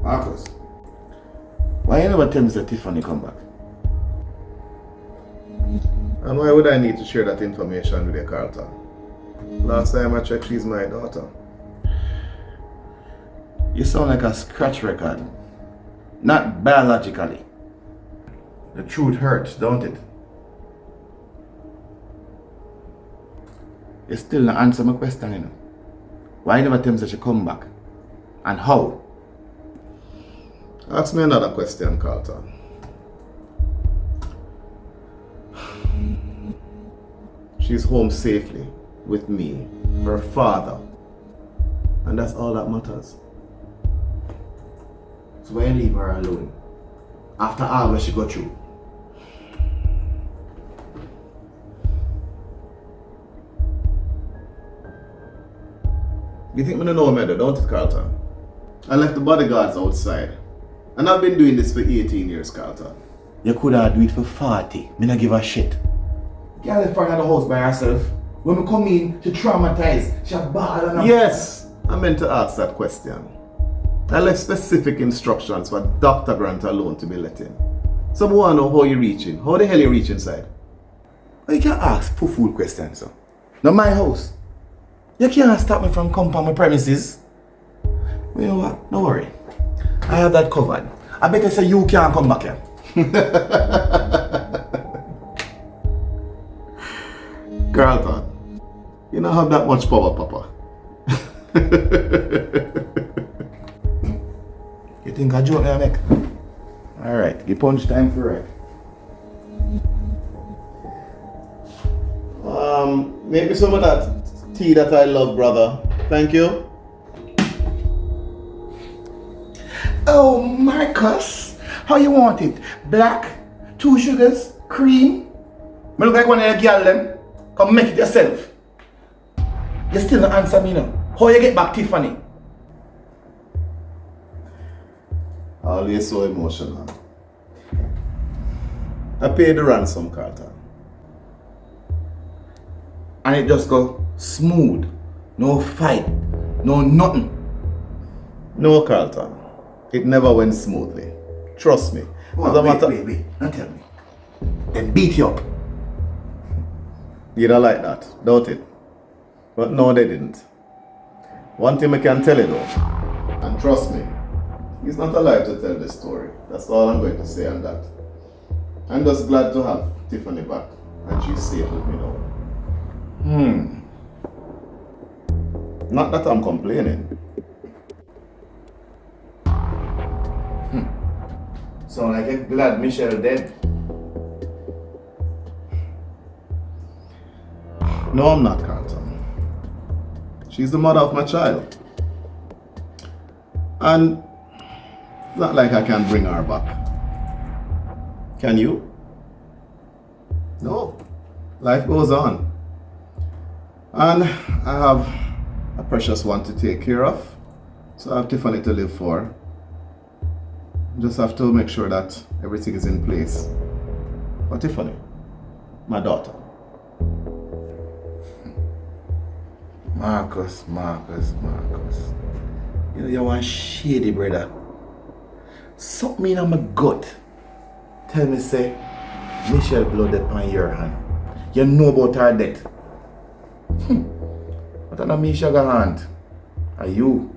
Marcus, why you never tell me that Tiffany come back? And why would I need to share that information with you, Carlton? Last time I checked, she's my daughter. You sound like a scratch record. Not biologically. The truth hurts, don't it? You still not answer my question, you know. Why you never tell me that she come back? And how? Ask me another question, Carlton. She's home safely with me, her father. And that's all that matters. So why you leave her alone? After all what she got through? You think me know me, don't it, Carlton? I left the bodyguards outside. And I've been doing this for 18 years, Carlton. You could have do it for 40. Me not give a shit. Girl left her in the house by herself. When we come in, she traumatized. She ball and Yes, I meant to ask that question. I left specific instructions for Dr. Grant alone to be let in. So I want to know how you reaching. How the hell you reach inside? Well, you can't ask fool questions, sir. Not my house. You can't stop me from coming on my premises. You know what? Don't worry. I have that covered. I better say you can't come back here. Carlton, you don't have that much power, Papa. You think I joke there, Nick? Alright, give punch time for it. Maybe some of that tea that I love, brother. Thank you. Oh, Marcus, how you want it? Black, 2 sugars, cream? Me look like one of your girl them. Come make it yourself. You still not answer me now. How you get back Tiffany? Always so emotional. I paid the ransom, Carlton. And it just go smooth. No fight. No nothing. No, Carlton. It never went smoothly. Trust me. Oh, wait. Don't tell me. Then beat you up. You don't like that, don't it? But no, they didn't. One thing I can tell you though, and trust me, he's not alive to tell this story. That's all I'm going to say on that. I'm just glad to have Tiffany back, and she's safe with me now. Not that I'm complaining. So I get glad Michelle dead. No, I'm not, Carlton. She's the mother of my child. And it's not like I can bring her back. Can you? No. Life goes on. And I have a precious one to take care of. So I have Tiffany to live for. Just have to make sure that everything is in place for Tiffany, my daughter. Marcus. You know, you want shady, brother. Something in my gut tell me say, Michelle blood upon your hand. You know about her death. But I know me sugar hand. Are you?